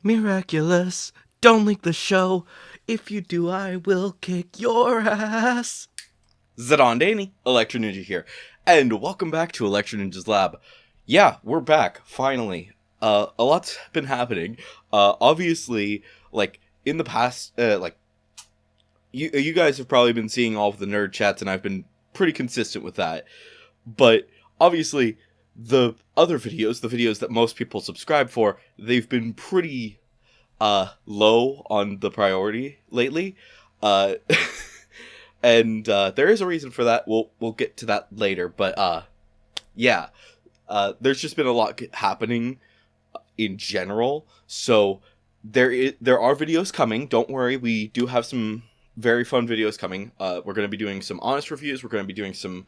Miraculous, don't leak the show. If you do, I will kick your ass. Zedon Danny, Electro Ninja here, and welcome back to Electro Ninja's Lab. Yeah, we're back, finally. A lot's been happening. Obviously, in the past, you guys have probably been seeing all of the nerd chats, and I've been pretty consistent with that. But, obviously, the other videos, the videos that most people subscribe for, they've been pretty, low on the priority lately. And there is a reason for that. We'll get to that later. But yeah, there's just been a lot happening in general. So there are videos coming. Don't worry, we do have some very fun videos coming. We're going to be doing some honest reviews. We're going to be doing some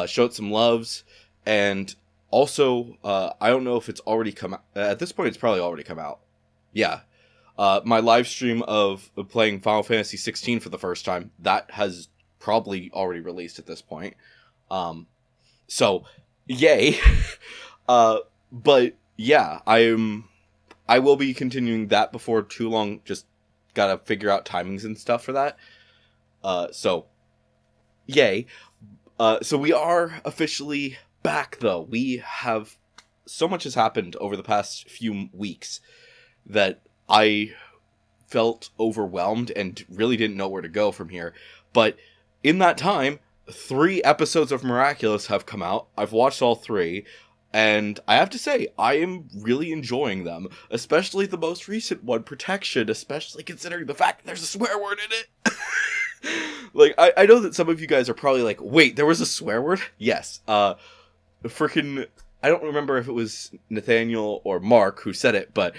show it some loves, and also I don't know if it's already come out. At this point, it's probably already come out. Yeah. My live stream of playing Final Fantasy 16 for the first time, that has probably already released at this point. So, yay. But, yeah, I will be continuing that before too long. Just gotta figure out timings and stuff for that. So, yay. So we are officially back, though. So much has happened over the past few weeks that I felt overwhelmed and really didn't know where to go from here. But in that time, 3 episodes of Miraculous have come out. I've watched all 3, and I have to say, I am really enjoying them. Especially the most recent one, Protection, especially considering the fact that there's a swear word in it. I know that some of you guys are probably like, wait, there was a swear word? Yes. I don't remember if it was Nathaniel or Mark who said it, but,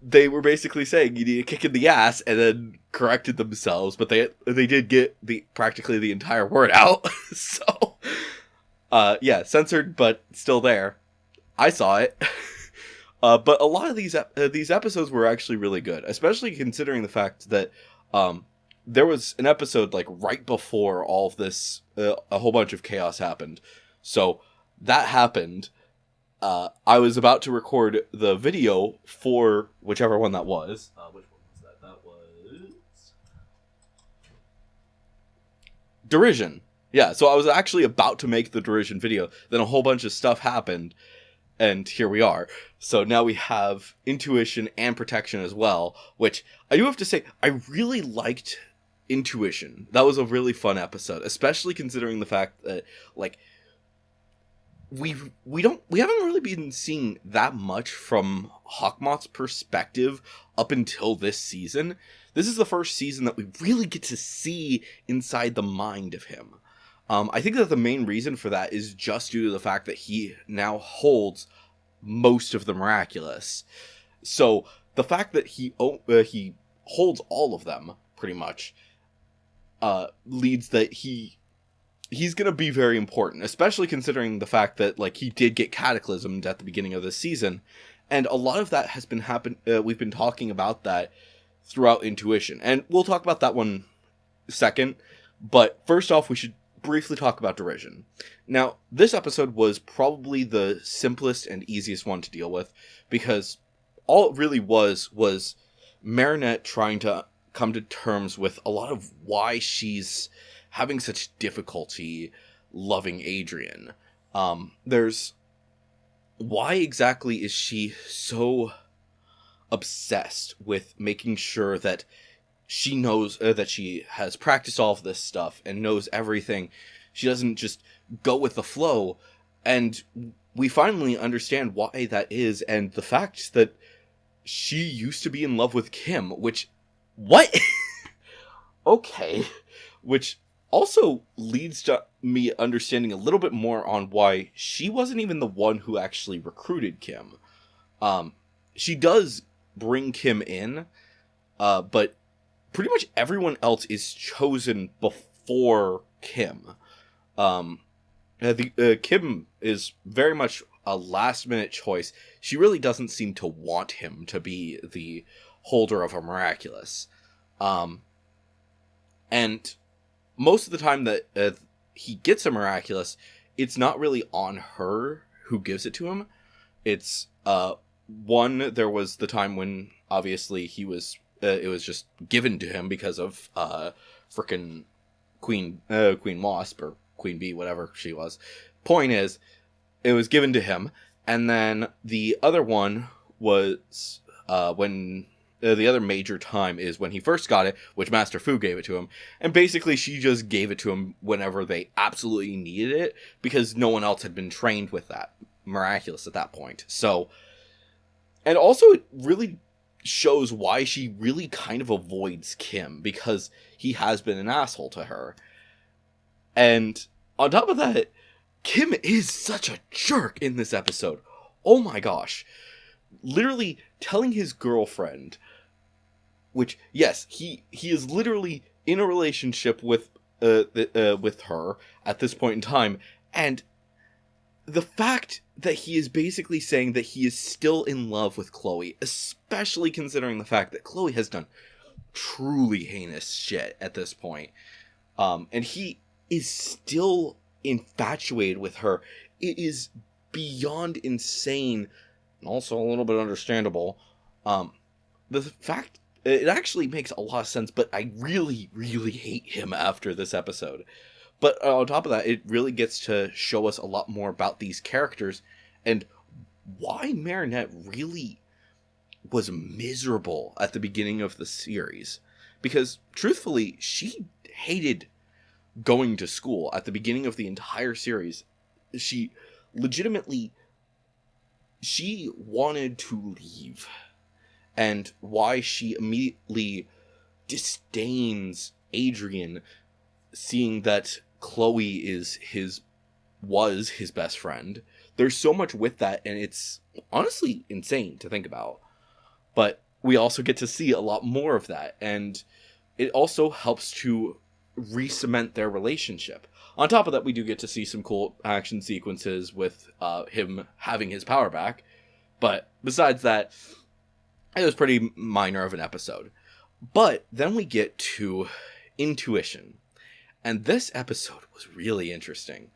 they were basically saying you need a kick in the ass, and then corrected themselves, but they did get practically the entire word out. So, yeah, censored, but still there. I saw it. But a lot of these episodes were actually really good, especially considering the fact that there was an episode right before all of this, a whole bunch of chaos happened. So that happened. I was about to record the video for whichever one that was. Which one was that? That was Derision. Yeah, so I was actually about to make the Derision video. Then a whole bunch of stuff happened, and here we are. So now we have Intuition and Protection as well, which I do have to say, I really liked Intuition. That was a really fun episode, especially considering the fact that, we haven't really been seeing that much from Hawkmoth's perspective up until this season. This is the first season that we really get to see inside the mind of him. I think that the main reason for that is just due to the fact that he now holds most of the Miraculous. So the fact that he holds all of them, pretty much, leads that he's going to be very important, especially considering the fact that, he did get cataclysmed at the beginning of this season. And a lot of that has been we've been talking about that throughout Intuition. And we'll talk about that one second. But first off, we should briefly talk about Derision. Now, this episode was probably the simplest and easiest one to deal with, because all it really was Marinette trying to come to terms with a lot of why she's having such difficulty loving Adrian. There's why exactly is she so obsessed with making sure that she knows that she has practiced all of this stuff and knows everything. She doesn't just go with the flow, and we finally understand why that is, and the fact that she used to be in love with Kim, which, what? Okay. Which also leads to me understanding a little bit more on why she wasn't even the one who actually recruited Kim. She does bring Kim in, but pretty much everyone else is chosen before Kim. Kim is very much a last-minute choice. She really doesn't seem to want him to be the holder of a Miraculous. And most of the time that he gets a Miraculous, it's not really on her who gives it to him. It's one, there was the time when obviously it was just given to him because of frickin' Queen Wasp or Queen Bee, whatever she was. Point is, it was given to him, and then the other one was when the other major time is when he first got it, which Master Fu gave it to him, and basically she just gave it to him whenever they absolutely needed it, because no one else had been trained with that Miraculous at that point. So, and also it really shows why she really kind of avoids Kim, because he has been an asshole to her. And on top of that, Kim is such a jerk in this episode. Oh my gosh. Literally telling his girlfriend, which, yes, he is literally in a relationship with her at this point in time, and the fact that he is basically saying that he is still in love with Chloe, especially considering the fact that Chloe has done truly heinous shit at this point, and he is still infatuated with her, it is beyond insane, and also a little bit understandable. The fact, it actually makes a lot of sense, but I really, really hate him after this episode. But on top of that, it really gets to show us a lot more about these characters and why Marinette really was miserable at the beginning of the series. Because, truthfully, she hated going to school at the beginning of the entire series. She legitimately, she wanted to leave. And why she immediately disdains Adrian, seeing that Chloe was his best friend. There's so much with that, and it's honestly insane to think about. But we also get to see a lot more of that, and it also helps to re-cement their relationship. On top of that, we do get to see some cool action sequences with him having his power back. But besides that, it was pretty minor of an episode. But then we get to intuition. And this episode was really interesting,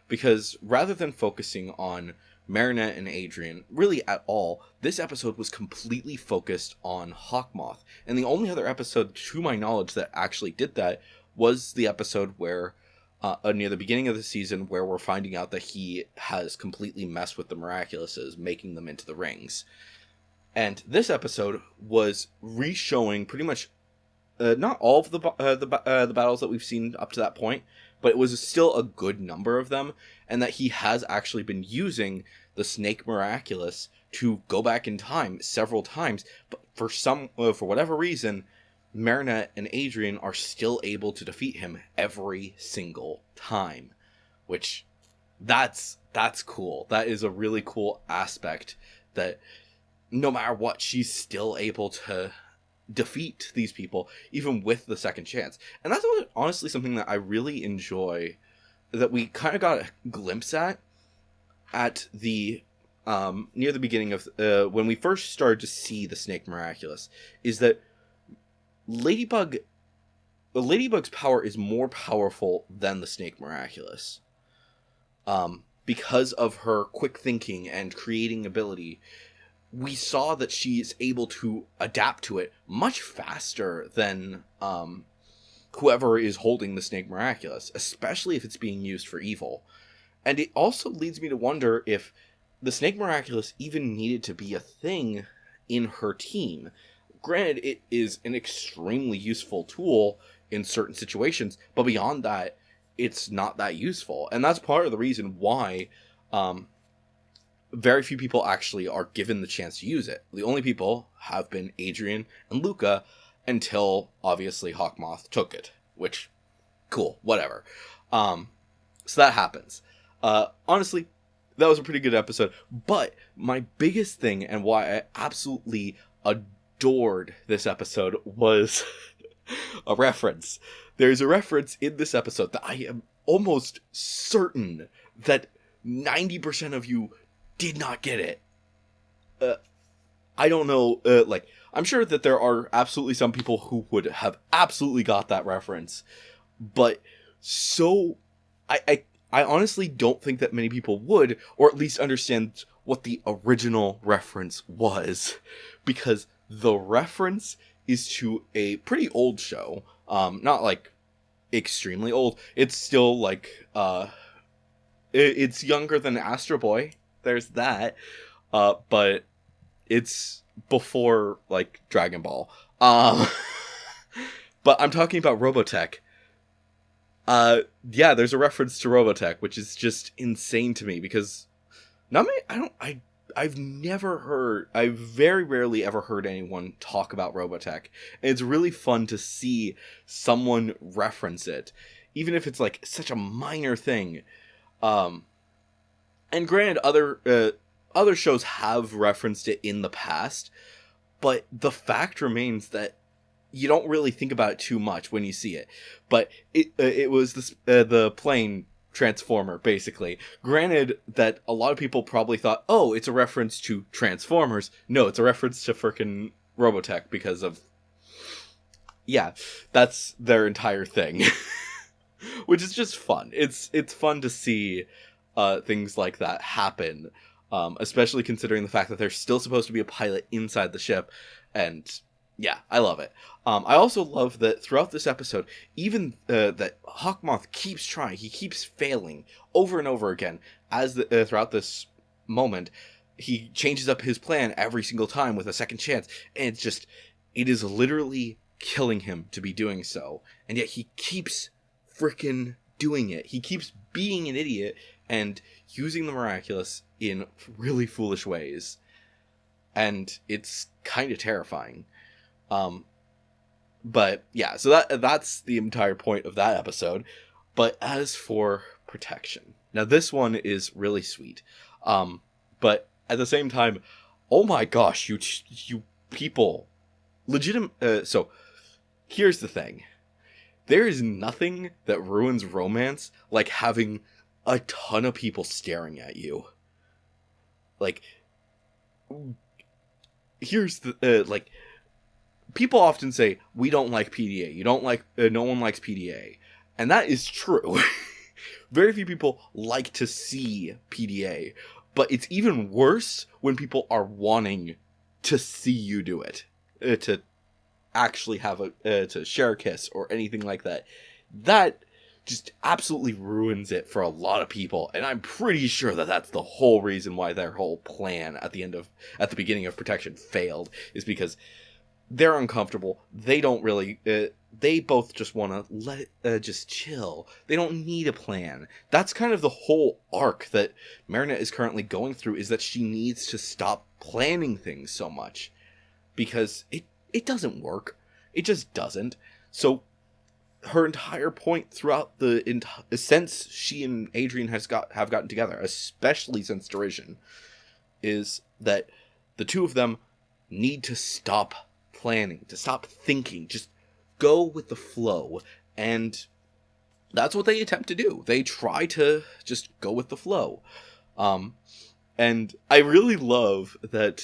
because rather than focusing on Marinette and Adrian really at all, this episode was completely focused on Hawkmoth. And the only other episode, to my knowledge, that actually did that was the episode where, near the beginning of the season, where we're finding out that he has completely messed with the Miraculouses, making them into the rings. And this episode was re-showing pretty much not all of the battles that we've seen up to that point, but it was still a good number of them, and that he has actually been using the Snake Miraculous to go back in time several times, but for whatever reason, Marinette and Adrian are still able to defeat him every single time, which that's cool. That is a really cool aspect, that no matter what, she's still able to defeat these people, even with the second chance. And that's honestly something that I really enjoy, that we kind of got a glimpse at the near the beginning of when we first started to see the Snake Miraculous, is that Ladybug's power is more powerful than the Snake Miraculous, because of her quick thinking and creating ability. We saw that she is able to adapt to it much faster than whoever is holding the Snake Miraculous, especially if it's being used for evil. And it also leads me to wonder if the Snake Miraculous even needed to be a thing in her team. Granted, it is an extremely useful tool in certain situations, but beyond that, it's not that useful. And that's part of the reason why very few people actually are given the chance to use it. The only people have been Adrian and Luca, until obviously Hawkmoth took it, which, cool, whatever. So that happens. Honestly, that was a pretty good episode, but my biggest thing and why I absolutely adored this episode was a reference. There's a reference in this episode that I am almost certain that 90% of you did not get it. I don't know, I'm sure that there are absolutely some people who would have absolutely got that reference, but I honestly don't think that many people would, or at least understand what the original reference was, because the reference is to a pretty old show. Not like extremely old. It's still like it's younger than Astro Boy. There's that. But it's before like Dragon Ball. But I'm talking about Robotech. Yeah, there's a reference to Robotech, which is just insane to me because I've very rarely ever heard anyone talk about Robotech. And it's really fun to see someone reference it, even if it's like such a minor thing. And granted, other shows have referenced it in the past, but the fact remains that you don't really think about it too much when you see it. But it was the plane Transformer, basically. Granted that a lot of people probably thought, oh, it's a reference to Transformers. No, it's a reference to frickin' Robotech because of... Yeah, that's their entire thing. Which is just fun. It's fun to see things like that happen. Especially considering the fact that there's still supposed to be a pilot inside the ship. And yeah, I love it. I also love that throughout this episode, even that Hawkmoth keeps trying. He keeps failing over and over again. As throughout this moment, he changes up his plan every single time with a second chance. And it is literally killing him to be doing so. And yet he keeps freaking doing it. He keeps being an idiot and using the Miraculous in really foolish ways. And it's kind of terrifying. But yeah, so that's the entire point of that episode. But as for protection, now this one is really sweet. But at the same time, oh my gosh, you people, legitimate. So here's the thing: there is nothing that ruins romance like having a ton of people staring at you. Like, here's the like. People often say, we don't like PDA. You don't like, no one likes PDA. And that is true. Very few people like to see PDA. But it's even worse when people are wanting to see you do it. To actually have to share a kiss or anything like that. That just absolutely ruins it for a lot of people. And I'm pretty sure that that's the whole reason why their whole plan at the beginning of Protection failed. Is because they're uncomfortable. They don't really... they both just want to just chill. They don't need a plan. That's kind of the whole arc that Marinette is currently going through, is that she needs to stop planning things so much. Because it doesn't work. It just doesn't. So her entire point throughout since she and Adrian have gotten together, especially since Derision, is that the two of them need to stop planning, to stop thinking, just go with the flow. And that's what they attempt to do. They try to just go with the flow. And I really love that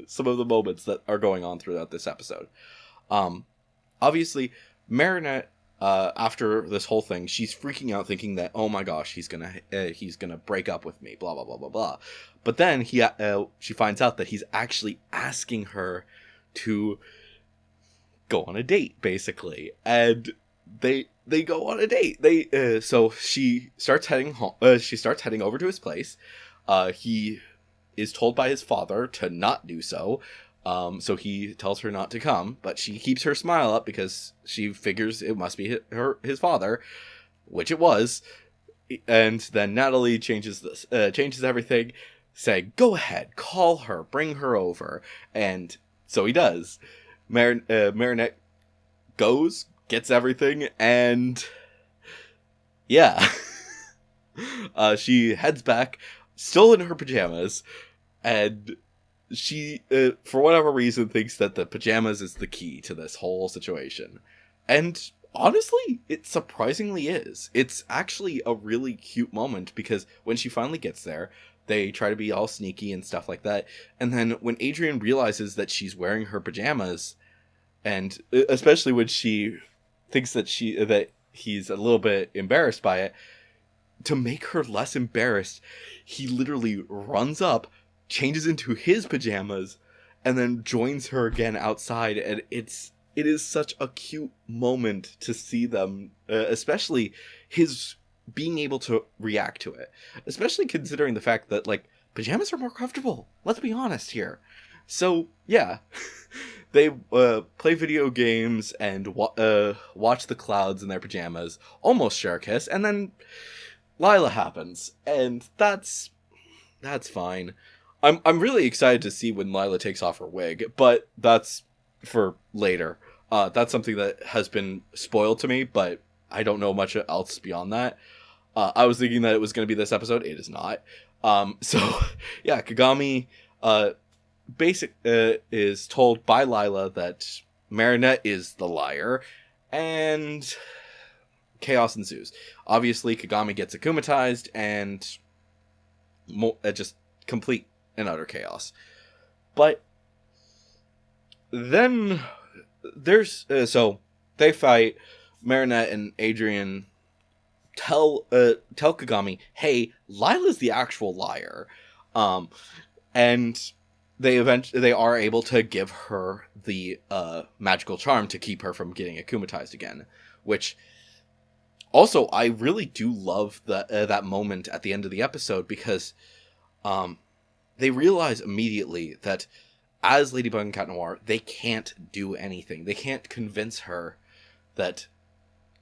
some of the moments that are going on throughout this episode. Obviously, Marinette, after this whole thing, she's freaking out thinking that, oh my gosh, he's gonna break up with me, blah, blah, blah, blah, blah. But then she finds out that he's actually asking her to go on a date, basically. And they go on a date. So she starts heading home. She starts heading over to his place. He is told by his father to not do so. So he tells her not to come, but she keeps her smile up because she figures it must be his father, which it was. And then Natalie changes everything, saying, "Go ahead, call her, bring her over." And so he does. Marinette goes, gets everything, and yeah, she heads back, still in her pajamas, and she, for whatever reason, thinks that the pajamas is the key to this whole situation. And honestly, it surprisingly is. It's actually a really cute moment, because when she finally gets there, they try to be all sneaky and stuff like that. And then when Adrian realizes that she's wearing her pajamas, and especially when she thinks that he's a little bit embarrassed by it, to make her less embarrassed, he literally runs up, changes into his pajamas, and then joins her again outside. And it is such a cute moment to see them, especially his being able to react to it, especially considering the fact that, like, pajamas are more comfortable. Let's be honest here. So, yeah, they play video games and watch the clouds in their pajamas, almost share a kiss, and then Lila happens, and that's fine. I'm really excited to see when Lila takes off her wig, but that's for later. That's something that has been spoiled to me, but I don't know much else beyond that. I was thinking that it was going to be this episode. It is not. So, yeah, Kagami is told by Lila that Marinette is the liar, and chaos ensues. Obviously, Kagami gets akumatized, and just complete and utter chaos. But then there's so they fight. Marinette and Adrian tell Kagami, "Hey, Lila's the actual liar," and they are able to give her the magical charm to keep her from getting akumatized again, which also I really do love that moment at the end of the episode, because they realize immediately that as Ladybug and Cat Noir, they can't do anything. They can't convince her that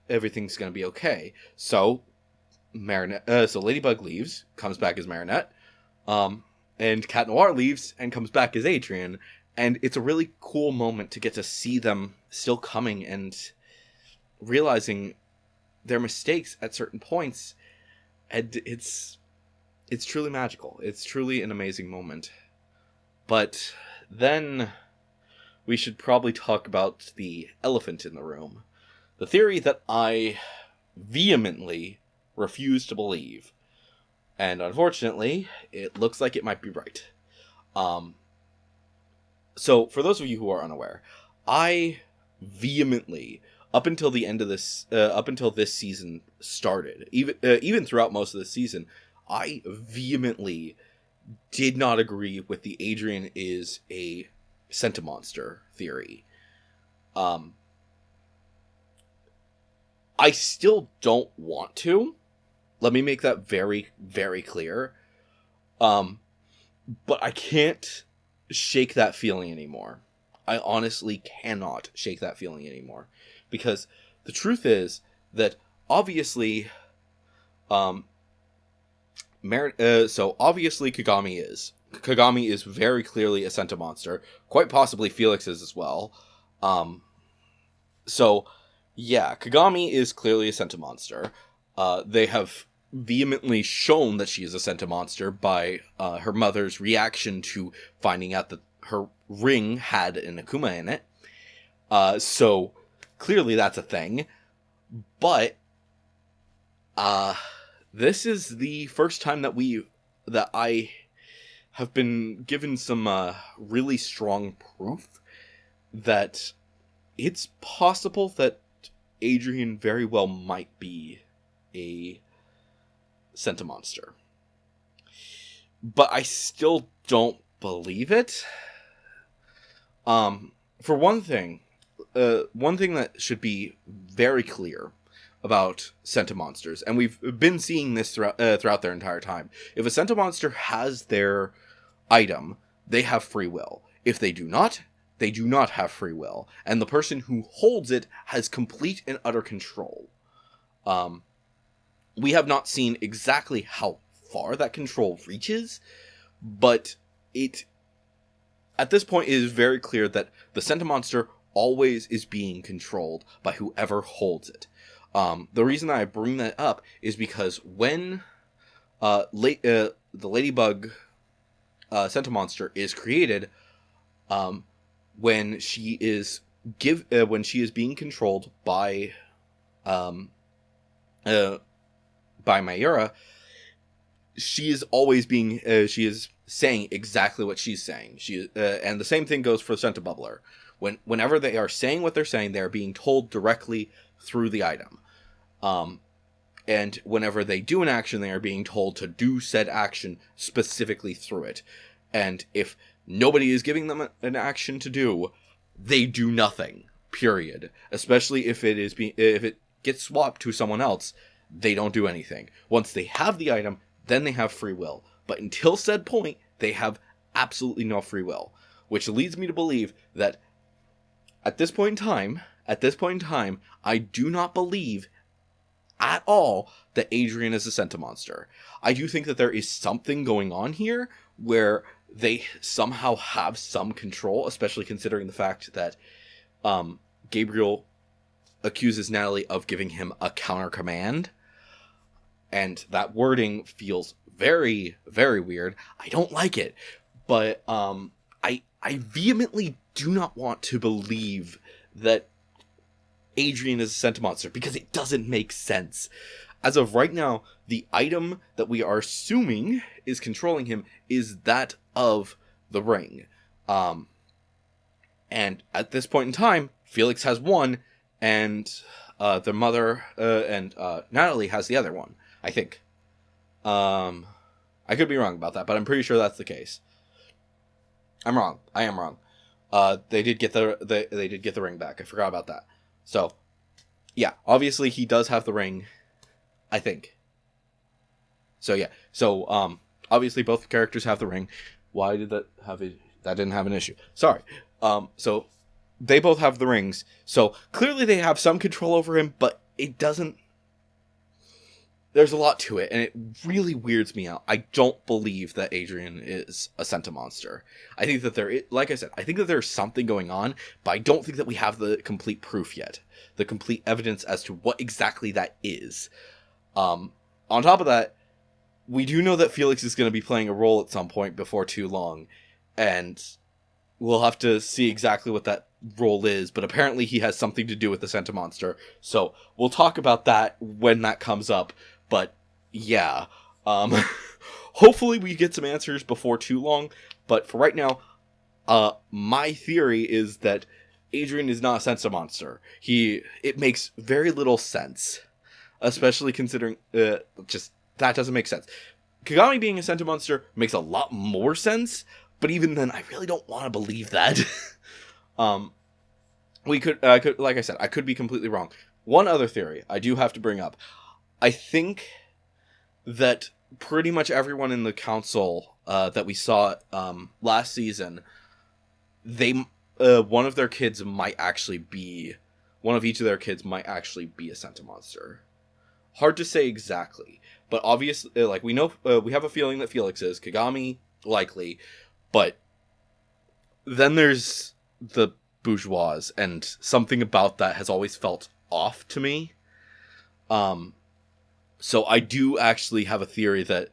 everything's going to be okay. So so Ladybug leaves, comes back as Marinette, and Cat Noir leaves and comes back as Adrian, and it's a really cool moment to get to see them still coming and realizing their mistakes at certain points, and it's truly magical. It's truly an amazing moment. But then we should probably talk about the elephant in the room. The theory that I vehemently refuse to believe. And unfortunately, it looks like it might be right. So, for those of you who are unaware, I vehemently, up until the end of this, up until this season started, even throughout most of the season, I vehemently did not agree with the Adrian is a Sentimonster theory. I still don't want to. Let me make that very, very clear. But I can't shake that feeling anymore. I honestly cannot shake that feeling anymore. Because the truth is that obviously, so obviously Kagami is. Kagami is very clearly a Sentimonster. Quite possibly Felix is as well. So, yeah, Kagami is clearly a Sentimonster. They have vehemently shown that she is a Sentimonster by her mother's reaction to finding out that her ring had an Akuma in it. So, clearly that's a thing. But, this is the first time that I have been given some really strong proof that it's possible that Adrian very well might be a Sentimonster. But I still don't believe it. For one thing that should be very clear about Sentimonsters, and we've been seeing this throughout their entire time. If a Sentimonster has their item, they have free will. If they do not, they do not have free will. And the person who holds it has complete and utter control. We have not seen exactly how far that control reaches, but at this point it is very clear that the Sentimonster always is being controlled by whoever holds it. The reason I bring that up is because when the Ladybug Sentimonster is created, when she is being controlled by Mayura, she is always being she is saying exactly what she's saying. And the same thing goes for Sentibubbler. Whenever they are saying what they're saying, they are being told directly through the item. And whenever they do an action, they are being told to do said action specifically through it. And if nobody is giving them an action to do, they do nothing. Period. Especially if it gets swapped to someone else, they don't do anything. Once they have the item, then they have free will. But until said point, they have absolutely no free will. Which leads me to believe that at this point in time, I do not believe at all that Adrian is a Sentimonster. I do think that there is something going on here where they somehow have some control, especially considering the fact that Gabriel accuses Natalie of giving him a counter command. And that wording feels very, very weird. I don't like it. But I vehemently do not want to believe that Adrian is a Sentimonster, because it doesn't make sense. As of right now, the item that we are assuming is controlling him is that of the ring. And at this point in time, Felix has one, and the mother and Natalie has the other one, I think. I could be wrong about that, but I'm pretty sure that's the case. I'm wrong. I am wrong. They did get the ring back. I forgot about that. So, yeah, obviously he does have the ring, I think. So yeah, so obviously both characters have the ring. Why did that have it? That didn't have an issue. Sorry. So they both have the rings. So clearly they have some control over him, but it doesn't. There's a lot to it, and it really weirds me out. I don't believe that Adrian is a Sentimonster. I think that like I said, I think that there's something going on, but I don't think that we have the complete proof yet. The complete evidence as to what exactly that is. On top of that, we do know that Felix is going to be playing a role at some point before too long, and we'll have to see exactly what that role is, but apparently he has something to do with the Sentimonster, so we'll talk about that when that comes up. But yeah, hopefully we get some answers before too long. But for right now, my theory is that Adrian is not a Sentimonster. It makes very little sense, especially considering just that doesn't make sense. Kagami being a Sentimonster makes a lot more sense, but even then, I really don't want to believe that. We could, like I said, I could be completely wrong. One other theory I do have to bring up. I think that pretty much everyone in the council that we saw last season, one of their kids might actually be, one of each of their kids might actually be a Sentimonster. Hard to say exactly, but obviously, like we know, we have a feeling that Felix is, Kagami likely, but then there's the bourgeois, and something about that has always felt off to me. So I do actually have a theory that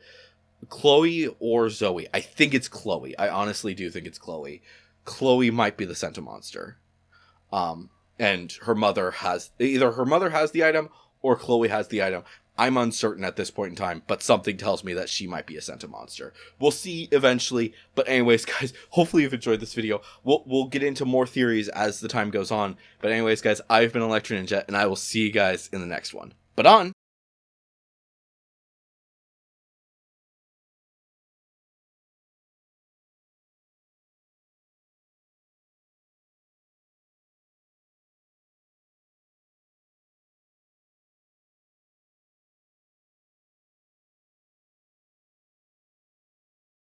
Chloe or Zoe, I think it's Chloe. I honestly do think it's Chloe. Chloe might be the Sentimonster. And her mother has the item or Chloe has the item. I'm uncertain at this point in time, but something tells me that she might be a Sentimonster. We'll see eventually, but anyways, guys, hopefully you've enjoyed this video. We'll get into more theories as the time goes on, but anyways, guys, I've been Electro Ninja, and I will see you guys in the next one. But on!